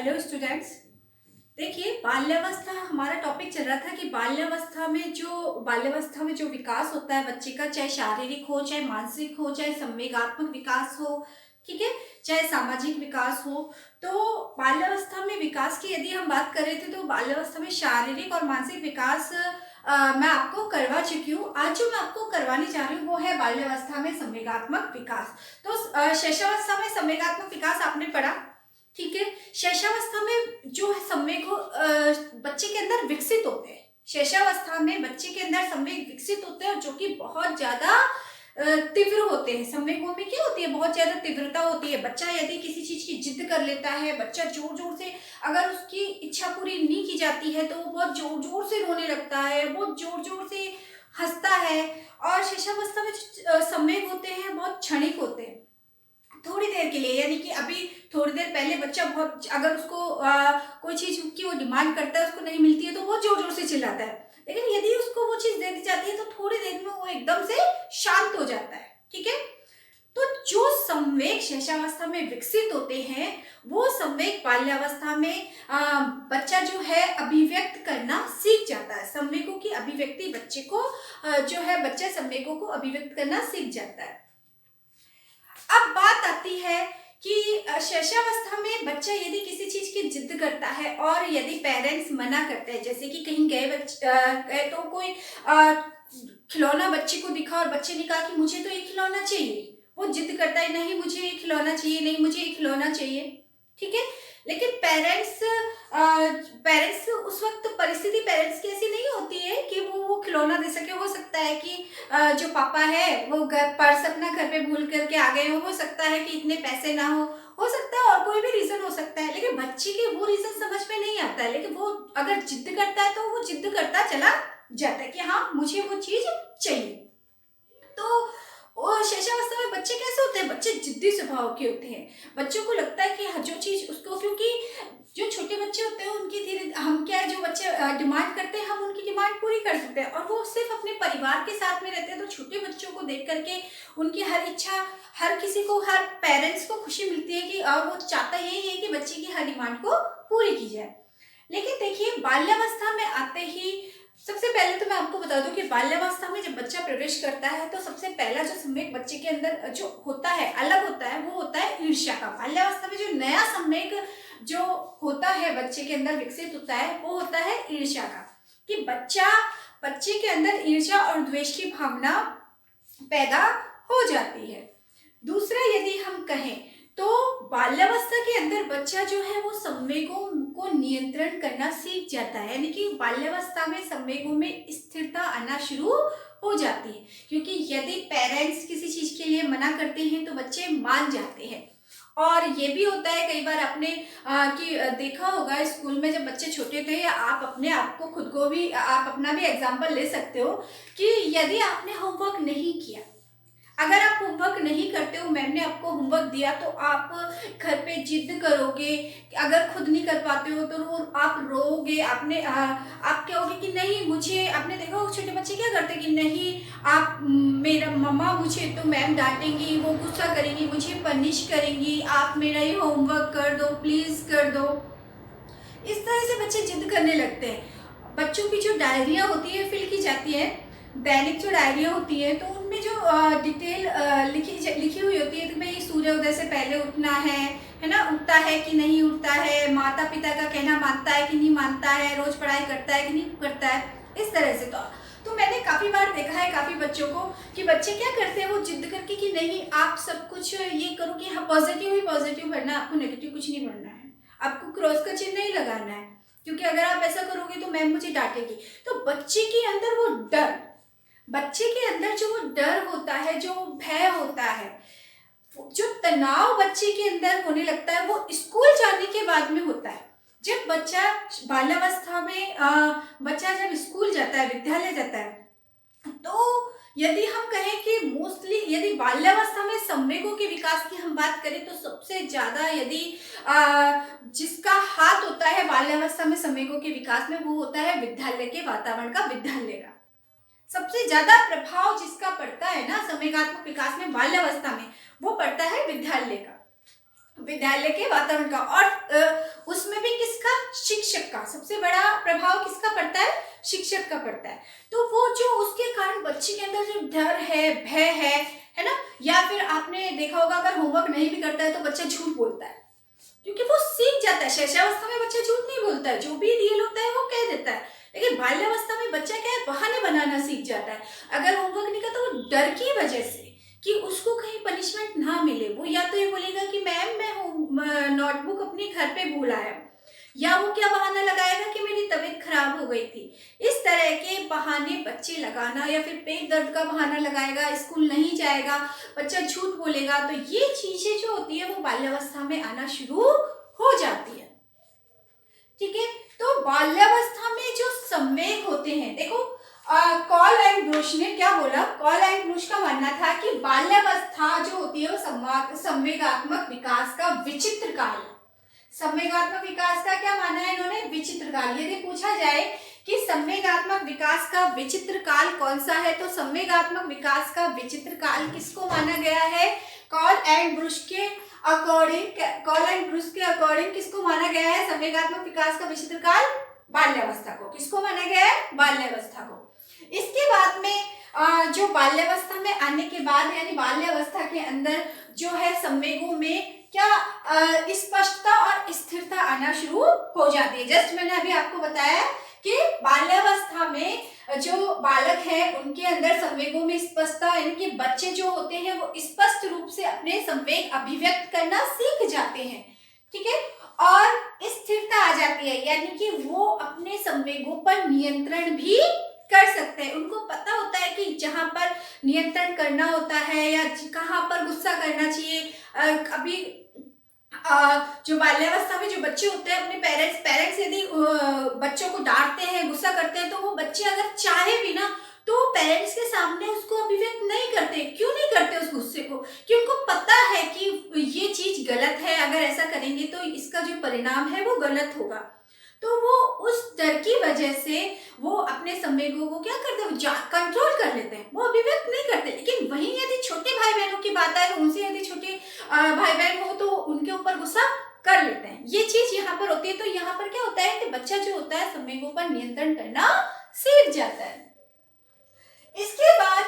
Hello students. देखिए, बाल्यावस्था हमारा टॉपिक चल रहा था कि बाल्यावस्था में जो विकास होता है बच्चे का, चाहे शारीरिक हो, चाहे मानसिक हो, चाहे संवेगात्मक विकास हो, ठीक है, चाहे सामाजिक विकास हो। तो बाल्यावस्था में विकास की यदि हम बात कर रहे थे तो बाल्यावस्था में शारीरिक और मानसिक विकास मैं आपको करवा चुकी हूँ। आज जो मैं आपको करवाने जा रही हूँ वो है बाल्यावस्था में संवेगात्मक विकास। तो शैशवावस्था में संवेगात्मक विकास आपने पढ़ा, ठीक है। शैशवावस्था में जो है संवेग बच्चे के अंदर विकसित होते हैं। शैशवावस्था में बच्चे के अंदर संवेग विकसित होते हैं जो कि बहुत ज्यादा तीव्र होते हैं। संवेगों में क्या होती है, बहुत ज्यादा तीव्रता होती है। बच्चा यदि किसी चीज की जिद कर लेता है, बच्चा जोर जोर से, अगर उसकी इच्छा पूरी नहीं की जाती है तो वो बहुत जोर जोर से रोने लगता है, बहुत जोर जोर से हंसता है। और शैशवावस्था में जो संवेग होते हैं बहुत क्षणिक होते हैं, थोड़ी देर के लिए। यानी कि अभी थोड़ी देर पहले बच्चा बहुत, अगर उसको कोई चीज की वो डिमांड करता है, उसको नहीं मिलती है तो बहुत जोर जोर से चिल्लाता है। लेकिन यदि उसको वो चीज दे दी जाती है तो थोड़ी देर में वो एकदम से शांत हो जाता है, ठीक है। तो जो संवेग शैशवावस्था में विकसित होते हैं वो संवेग बाल्यावस्था में बच्चा जो है अभिव्यक्त करना सीख जाता है। संवेगों की अभिव्यक्ति बच्चे को जो है बच्चा संवेगों को अभिव्यक्त करना सीख जाता है। अब बात आती है कि शैशवावस्था में बच्चा यदि किसी चीज की जिद करता है और यदि पेरेंट्स मना करते हैं, जैसे कि कहीं गए तो कोई खिलौना बच्चे को दिखा और बच्चे ने कहा कि मुझे तो ये खिलौना चाहिए, वो जिद करता है नहीं मुझे ये खिलौना चाहिए, नहीं मुझे ये खिलौना चाहिए, ठीक है। लेकिन पेरेंट्स उस वक्त परिस्थिति पेरेंट्स की ऐसी नहीं होती है कि वो खिलौना दे सके। हो सकता है कि जो पापा है वो पर्स अपना घर पे भूल करके आ गए हो सकता है कि इतने पैसे ना हो सकता है और कोई भी रीजन हो सकता है। लेकिन बच्चे के वो रीजन समझ में नहीं आता है, लेकिन वो अगर जिद करता है तो वो जिद करता चला जाता है कि हाँ मुझे वो चीज चाहिए। तो शैशवावस्था में बच्चे कैसे होते हैं, बच्चे जिद्दी स्वभाव के होते हैं। बच्चों को लगता है कि जो चीज उसको, क्योंकि जो छोटे बच्चे होते हैं उनकी धीरे हम क्या है, जो बच्चे डिमांड करते हैं हम उनकी डिमांड पूरी कर सकते हैं और वो सिर्फ अपने परिवार के साथ में रहते हैं। तो छोटे बच्चों को देख करके उनकी हर इच्छा, हर किसी को, हर पेरेंट्स को खुशी मिलती है कि वो चाहता यही है कि बच्चे की हर डिमांड को पूरी की जाए। लेकिन देखिए, बाल्यावस्था में आते ही सबसे पहले तो मैं आपको बता दूं कि बाल्यावस्था में जब बच्चा प्रवेश करता है तो सबसे पहला जो संवेग बच्चे के अंदर जो होता है, अलग होता है, वो होता है ईर्ष्या का। बाल्यावस्था में जो नया संवेग जो होता है बच्चे के अंदर विकसित होता है वो होता है ईर्ष्या का, कि बच्चे के अंदर ईर्ष्या और द्वेष की भावना पैदा हो जाती है। दूसरा यदि हम कहें तो बाल्यावस्था के अंदर बच्चा जो है वो संवेगों को नियंत्रण करना सीख जाता है। यानी कि बाल्यावस्था में संवेगों में स्थिरता आना शुरू हो जाती है, क्योंकि यदि पेरेंट्स किसी चीज के लिए मना करते हैं तो बच्चे मान जाते हैं। और ये भी होता है कई बार आपने कि देखा होगा स्कूल में जब बच्चे छोटे थे, या आप अपने आप को खुद को भी, आप अपना भी एग्जाम्पल ले सकते हो कि यदि आपने होमवर्क नहीं किया, अगर आप होमवर्क नहीं करते हो, मैम ने आपको होमवर्क दिया तो आप घर पे जिद करोगे। अगर खुद नहीं कर पाते हो तो आप रोओगे। आप कहोगे कि नहीं मुझे, आपने देखा हो छोटे बच्चे क्या करते कि नहीं आप मेरा मम्मा, मुझे तो मैम डांटेंगी, वो गुस्सा करेंगी, मुझे पनिश करेंगी, आप मेरा ये होमवर्क कर दो, प्लीज कर दो। इस तरह से बच्चे जिद करने लगते हैं। बच्चों की जो डायरिया होती है फिल की जाती है, दैनिक जो डायरिया होती है, तो उनमें जो डिटेल लिखी हुई होती है कि भाई सूर्योदय से पहले उठना है ना, उठता है कि नहीं उठता है, माता पिता का कहना मानता है कि नहीं मानता है, रोज पढ़ाई करता है कि नहीं करता है, इस तरह से। तो मैंने काफी बार देखा है काफी बच्चों को कि बच्चे क्या करते हैं, वो जिद करके कि नहीं आप सब कुछ ये करो कि हाँ पॉजिटिव ही पॉजिटिव पढ़ना, आपको नेगेटिव कुछ नहीं पढ़ना है, आपको क्रॉस का चिन्ह नहीं लगाना है, क्योंकि अगर आप ऐसा करोगे तो मैम मुझे डांटेगी। तो बच्चे के अंदर वो डर, बच्चे के अंदर जो वो डर होता है, जो भय होता है, जो तनाव बच्चे के अंदर होने लगता है, वो स्कूल जाने के बाद में होता है। जब बच्चा बाल्यावस्था में बच्चा जब स्कूल जाता है, विद्यालय जाता है, तो यदि हम कहें कि मोस्टली यदि बाल्यावस्था में संवेगों के विकास की हम बात करें तो सबसे ज्यादा यदि जिसका हाथ होता है बाल्यावस्था में संवेगों के विकास में, वो होता है विद्यालय के वातावरण का, विद्यालय का। सबसे ज्यादा प्रभाव जिसका पड़ता है ना संवेगात्मक विकास में बाल्यावस्था में, वो पड़ता है विद्यालय का। विद्यालय के वातावरण का, और उसमें भी किसका, शिक्षक का। सबसे बड़ा प्रभाव किसका पड़ता है, शिक्षक का पड़ता है। तो वो जो उसके कारण बच्चे के अंदर जो डर है, भय है ना, या फिर आपने देखा होगा अगर होमवर्क नहीं भी करता है तो बच्चा झूठ बोलता है, क्योंकि वो सीख जाता है। शैशवावस्था में बच्चा झूठ नहीं बोलता है, जो भी रियल होता है वो कह देता है। लेकिन बाल्यावस्था में बच्चा क्या है, बहाने बनाना सीख जाता है। अगर होमवर्क नहीं करता, वो डर की वजह से कि उसको कहीं पनिशमेंट ना मिले, वो या तो ये बोलेगा कि मैम मैं नोटबुक अपने घर पे भूल आया, या वो क्या बहाना लगाएगा कि मेरी तबीयत खराब हो गई थी। इस तरह के बहाने बच्चे लगाना, या फिर पेट दर्द का बहाना लगाएगा, स्कूल नहीं जाएगा, बच्चा झूठ बोलेगा, तो ये चीजें जो होती है वो बाल्यावस्था में आना शुरू हो जाती है। ठीक है, तो बाल्यावस्था में जो संवेग होते हैं, देखो कॉल एंड ब्रूश ने क्या बोला, कॉल एंड ब्रूश का मानना था कि बाल्यावस्था जो होती है वो संवेगात्मक विकास का विचित्र काल। संवेगात्मक विकास का क्या माना है इन्होंने, विचित्र काल। यदि पूछा जाए कि संवेगात्मक विकास का विचित्र काल कौन सा है, तो संवेगात्मक विकास का विचित्र काल किसको माना गया है, कॉल एंड ब्रूश के अकॉर्डिंग किसको माना गया है संवेगात्मक विकास का विचित्र काल, बाल्यावस्था को। किसको माना गया है, बाल्यावस्था को। इसके बाद में जो बाल्यावस्था में आने के बाद, यानी बाल्यावस्था के अंदर जो है संवेगों में क्या स्पष्टता और स्थिरता आना शुरू हो जाती है। जस्ट मैंने अभी आपको बताया कि बाल्यावस्था में जो बालक है उनके अंदर संवेगों में स्पष्टता, यानी कि बच्चे जो होते हैं वो स्पष्ट रूप से अपने संवेग अभिव्यक्त करना सीख जाते हैं। ठीक है, और स्थिरता आ जाती है, यानी कि वो अपने संवेगों पर नियंत्रण भी कर सकते हैं। उनको पता होता है कि जहां पर नियंत्रण करना होता है या कहां पर गुस्सा करना चाहिए। अभी जो बाल्यावस्था में जो बच्चे होते हैं, अपने पेरेंट्स यदि बच्चों को डांटते हैं, गुस्सा करते हैं, तो वो बच्चे अगर चाहे भी ना तो पेरेंट्स के सामने उसको अभिव्यक्त नहीं करते। क्यों नहीं करते उस गुस्से को, कि उनको पता है कि ये चीज गलत है, अगर ऐसा करेंगे तो इसका जो परिणाम है वो गलत होगा। तो वो उस डर की वजह से वो अपने संवेगों को क्या करते हैं, कंट्रोल कर लेते हैं, वो अभिव्यक्त नहीं करते। लेकिन वहीं यदि छोटे भाई बहनों की बात आए, उनसे यदि छोटे भाई बहन हो तो उनके ऊपर गुस्सा कर लेते हैं। ये चीज यहाँ पर होती है। तो यहाँ पर क्या होता है कि बच्चा जो होता है संवेगों पर नियंत्रण करना सीख जाता है। इसके बाद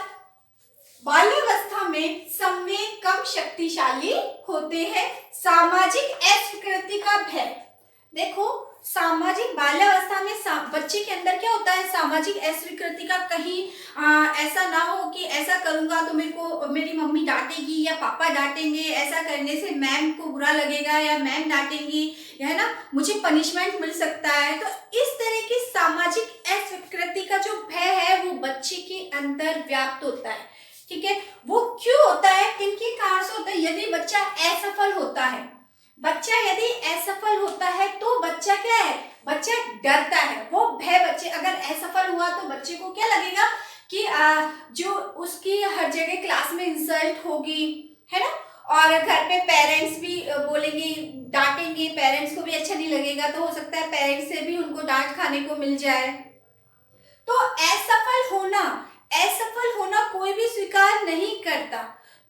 बाल्यावस्था में संवेग कम शक्तिशाली होते हैं। सामाजिक अस्वीकृति का भय, देखो सामाजिक बाल्यावस्था में बच्चे के अंदर क्या होता है, सामाजिक अस्वीकृति का, कहीं ऐसा ना हो कि ऐसा करूंगा तो मेरे को मेरी मम्मी डांटेगी या पापा डांटेंगे, ऐसा करने से मैम को बुरा लगेगा या मैम डांटेंगी, है ना, मुझे पनिशमेंट मिल सकता है। तो इस तरह की सामाजिक अस्वीकृति का जो भय है वो बच्चे के अंदर व्याप्त होता है। ठीक है, वो क्यों होता है, किन के कारण से होता है। यदि बच्चा असफल होता है, बच्चा यदि असफल होता है तो बच्चा क्या है, बच्चा डरता है। वो भय, बच्चे अगर असफल हुआ तो बच्चे को क्या लगेगा कि जो उसकी हर जगह क्लास में इंसल्ट होगी, है ना, और घर पे पेरेंट्स भी बोलेंगे, डांटेंगे, पेरेंट्स को भी अच्छा नहीं लगेगा, तो हो सकता है पेरेंट्स से भी उनको डांट खाने को मिल जाए। तो असफल होना कोई भी स्वीकार नहीं करता।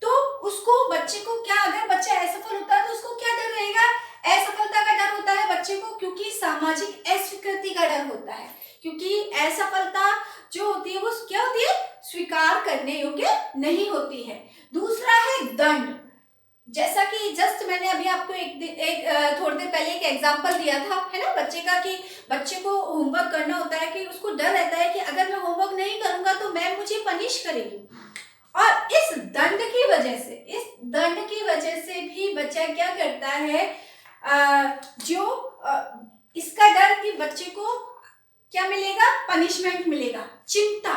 तो उसको, बच्चे को क्या, अगर बच्चा असफल होता है तो उसको क्या डर रहेगा, असफलता का डर होता है बच्चे को, क्योंकि सामाजिक अस्वीकृति का डर होता है। क्योंकि असफलता जो होती है वो क्या होती है, स्वीकार करने योग्य नहीं होती है। दूसरा है दंड। जैसा कि जस्ट मैंने अभी आपको थोड़ी देर पहले एक एग्जांपल दिया था, है ना, बच्चे का, कि बच्चे को होमवर्क करना होता है, कि उसको डर रहता है कि अगर मैं होमवर्क नहीं करूंगा तो मैम मुझे पनिश करेगी। और इस दंड की वजह से भी बच्चा क्या करता है, इसका डर कि बच्चे को क्या मिलेगा, पनिशमेंट मिलेगा। चिंता,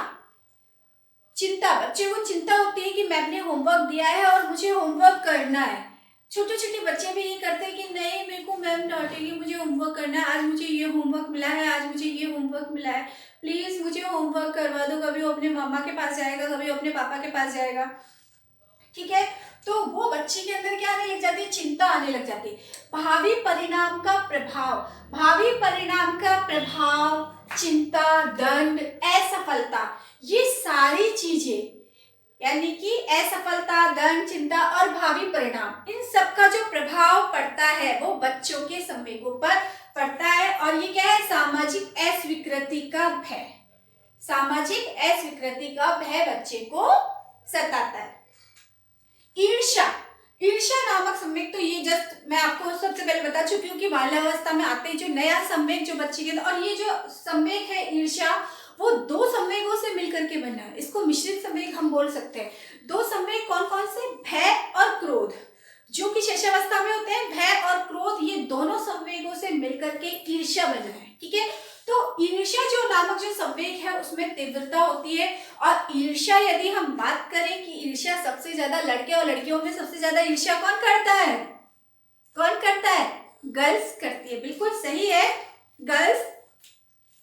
बच्चे को चिंता होती है कि मैंने होमवर्क दिया है और मुझे होमवर्क करना है। छोटे छोटे बच्चे भी ये करते हैं कि नहीं, मेरे को मैम डांटेगी, मुझे होमवर्क करना है, आज मुझे ये होमवर्क मिला है, आज मुझे ये होमवर्क मिला है, प्लीज मुझे होमवर्क करवा दो। कभी वो अपने मामा के पास जाएगा, कभी अपने पापा के पास जाएगा। ठीक है, तो वो बच्चे के अंदर क्या आने लग जाती है, चिंता आने लग जाती है। भावी परिणाम का प्रभाव, चिंता, दंड, असफलता, ये सारी चीजें, यानी कि असफलता, दंड, चिंता और भावी परिणाम, इन सबका जो प्रभाव पड़ता है वो बच्चों के संवेगों पर पड़ता है। और ये क्या है? सामाजिक अस्वीकृति का भय। सामाजिक अस्वीकृति का भय बच्चे को सताता है। ईर्ष्या, ईर्ष्या नामक संवेग, तो ये जस्ट मैं आपको सबसे पहले बता चुकी हूँ कि बाल्यावस्था में आते ही जो नया संवेग जो बच्चे के, और ये जो संवेग है ईर्ष्या, वो दो संवेगों से मिलकर के बना है। इसको मिश्रित संवेग हम बोल सकते हैं। दो संवेग कौन कौन से? भय और क्रोध, जो कि शैशवावस्था में होते हैं। भय और क्रोध, ये दोनों संवेगों से मिलकर के ईर्ष्या बना है। ठीक है, तो ईर्ष्या जो नामक जो संवेग है उसमें तीव्रता होती है। और ईर्ष्या, यदि हम बात करें कि ईर्ष्या सबसे ज्यादा लड़के और लड़कियों में सबसे ज्यादा ईर्ष्या कौन करता है? कौन करता है? गर्ल्स करती है। बिल्कुल सही है, गर्ल्स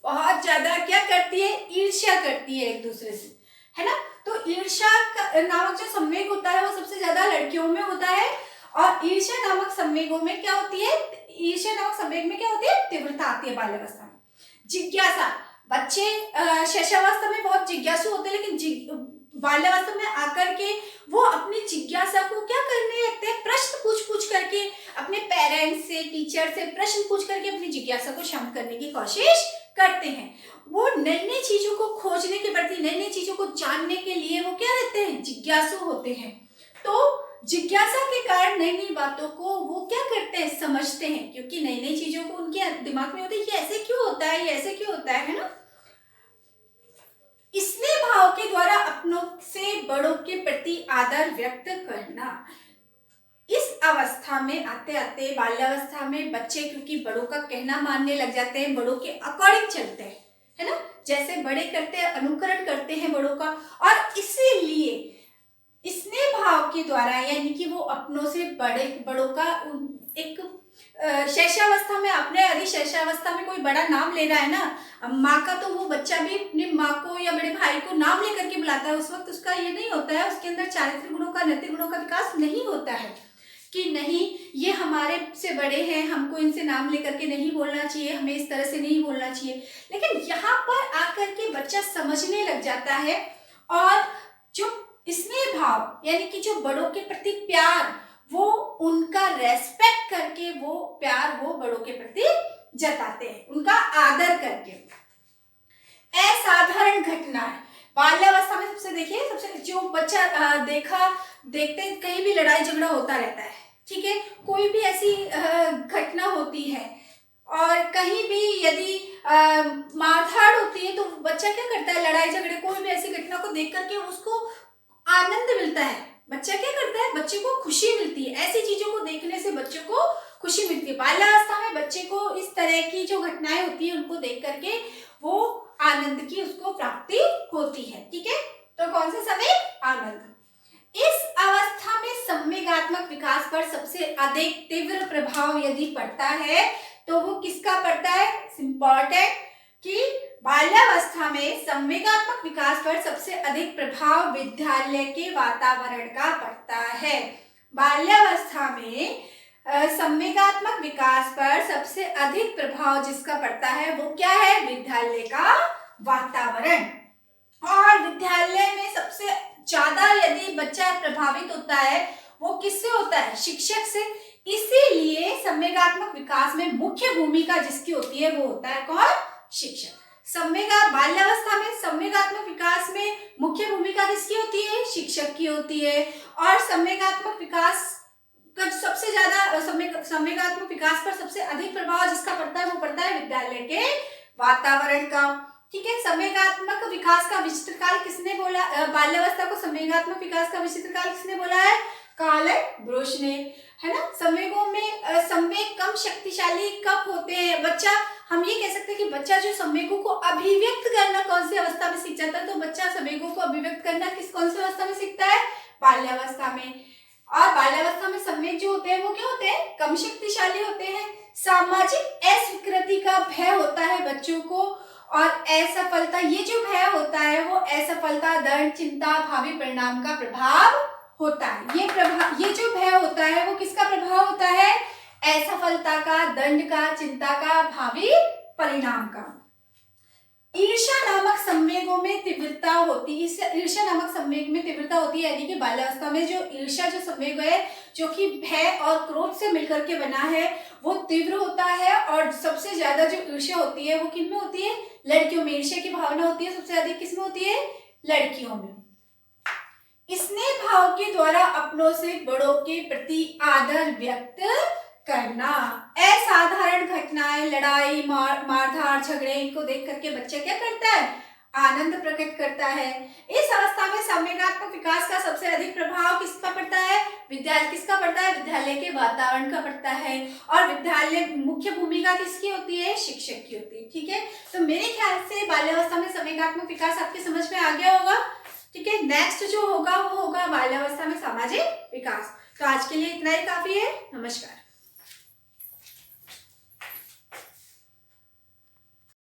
बहुत ज्यादा क्या करती है? ईर्ष्या करती है एक दूसरे से, है ना। तो ईर्ष्या नामक जो संवेग होता है वो सबसे ज्यादा लड़कियों में होता है। और ईर्ष्या नामक संवेगों में क्या होती है? ईर्ष्या नामक संवेग में क्या होती है? तीव्रता आती है बाल्यावस्था में। जिज्ञासा, बच्चे शैशवावस्था में बहुत जिज्ञासु होते हैं, लेकिन बाल्यावस्था में आकर के वो अपनी जिज्ञासा को क्या करने लगते हैं? प्रश्न पूछ करके, अपने पेरेंट्स से, टीचर से प्रश्न पूछ करके अपनी जिज्ञासा को शांत करने की कोशिश करते हैं। वो नई नई चीजों को खोजने के प्रति, नई नई चीजों को जानने के लिए वो क्या रहते हैं? जिज्ञासु होते हैं। तो जिज्ञासा के कारण नई नई बातों को वो क्या करते हैं? समझते हैं, क्योंकि नई नई चीजों को उनके दिमाग में होता है, ये ऐसे क्यों होता है, ये ऐसे क्यों होता है ना। स्नेह भाव के द्वारा अपनों से बड़ों के प्रति आदर व्यक्त करना। इस अवस्था में आते आते बाल्यावस्था में बच्चे क्योंकि बड़ों का कहना मानने लग जाते हैं, बड़ों के अकॉर्डिंग चलते हैं, है ना। जैसे बड़े करते हैं, अनुकरण करते हैं बड़ों का। और इसीलिए स्नेह भाव के द्वारा, यानी कि वो अपनों से बड़ों का एक शैशवावस्था में, आपने यदि शैशवावस्था में कोई बड़ा नाम ले रहा है ना माँ का, तो वो बच्चा भी अपनी माँ को या बड़े भाई को नाम लेकर के बुलाता है। उस वक्त उसका ये नहीं होता है, उसके अंदर चारित्रिक गुणों का, नैतिक गुणों का विकास नहीं होता है कि नहीं ये हमारे से बड़े हैं, हमको इनसे नाम लेकर के नहीं बोलना चाहिए, हमें इस तरह से नहीं बोलना चाहिए। लेकिन यहाँ पर आकर के बच्चा समझने लग जाता है, और जो स्नेह भाव यानी कि जो बड़ों के प्रति प्यार, वो उनका रेस्पेक्ट करके वो प्यार वो बड़ों के प्रति जताते हैं, उनका आदर करके। असाधारण घटना है बाल्यावस्था में। सबसे देखिए, सबसे जो बच्चा देखते कहीं भी लड़ाई झगड़ा होता रहता है, ठीक है, कोई भी ऐसी घटना होती है और कहीं भी यदि मारधाड़ होती है, तो बच्चा क्या करता है? लड़ाई झगड़े, कोई भी ऐसी घटना को देख करके उसको आनंद मिलता है। बच्चा क्या करता है? बच्चे को खुशी मिलती है, ऐसी चीजों को देखने से बच्चों को खुशी मिलती है। बाल्यावस्था में बच्चे को इस तरह की जो घटनाएं होती है उनको देख करके वो आनंद की उसको प्राप्ति होती है। ठीक है, तो कौन सा संवेग? आनंद। इस अवस्था में संवेगात्मक विकास पर सबसे अधिक तीव्र प्रभाव यदि पड़ता है तो वो किसका पड़ता है? इम्पोर्टेंट कि बाल्यावस्था में संवेगात्मक विकास पर सबसे अधिक प्रभाव विद्यालय के वातावरण का पड़ता है। बाल्यावस्था में संवेगात्मक विकास पर सबसे अधिक प्रभाव जिसका पड़ता है वो क्या है? विद्यालय का वातावरण। और विद्यालय में सबसे ज्यादा यदि बच्चा प्रभावित होता है वो किससे होता है? शिक्षक से। इसीलिए संवेगात्मक विकास में मुख्य भूमिका जिसकी होती है वो होता है कौन? शिक्षक। बाल्यावस्था में संवेगात्मक विकास में मुख्य भूमिका किसकी होती है? शिक्षक की होती है। और संवेगात्मक विकास का सबसे ज्यादा संवेगात्मक विकास पर सबसे अधिक प्रभाव जिसका पड़ता है वो पड़ता है विद्यालय के वातावरण का। ठीक है, संवेगात्मक विकास का विचित्र काल किसने बोला? बाल्यावस्था को संवेगात्मक विकास का विचित्र काल किसने बोला है? कार्ल ब्रोश ने, है ना। संवेगों में संवेग कम शक्तिशाली कब होते हैं? बच्चा, हम ये कह सकते हैं कि बच्चा जो संवेगों को अभिव्यक्त करना कौन सी अवस्था में सीख जाता है? तो बच्चा संवेगों को अभिव्यक्त करना कौन सी अवस्था में सीखता है? बाल्यावस्था में। और बाल्यावस्था में संवेग जो होते हैं वो क्या होते हैं? कम शक्तिशाली होते हैं। सामाजिक अस्वीकृति का भय होता है बच्चों को, और असफलता, ये जो भय होता है वो असफलता, दंड, चिंता, भावी परिणाम का प्रभाव होता है। ये जो भय होता है वो किसका प्रभाव होता है? असफलता का, दंड का, चिंता का, भावी परिणाम का। ईर्ष्या नामक संवेगों में तीव्रता होती है, ईर्ष्या नामक संवेग में तीव्रता होती है, यानी कि बाल्यावस्था में जो ईर्ष्या जो संवेग है, जो कि भय और क्रोध से मिलकर के बना है, वो तीव्र होता है। और सबसे ज्यादा जो ईर्ष्या होती है वो किन में होती है? लड़कियों में। ईर्ष्या की भावना होती है सबसे अधिक किस में होती है? लड़कियों में। स्नेह भाव के द्वारा अपनों से बड़ों के प्रति आदर व्यक्त करना। असाधारण घटनाएं, लड़ाई, मारधाड़, झगड़े, इनको देख करके बच्चा क्या करता है? आनंद प्रकट करता है। इस अवस्था में संवेगात्मक विकास का सबसे अधिक प्रभाव किसका पड़ता है? किसका पड़ता है? विद्यालय के वातावरण का पड़ता है। और विद्यालय मुख्य भूमिका किसकी होती है? शिक्षक की होती है। ठीक है, तो मेरे ख्याल से बाल्यावस्था में संवेगात्मक विकास आपके समझ में आ गया होगा। ठीक है, नेक्स्ट जो होगा वो होगा बाल्यावस्था में सामाजिक विकास। तो आज के लिए इतना ही काफी है। नमस्कार।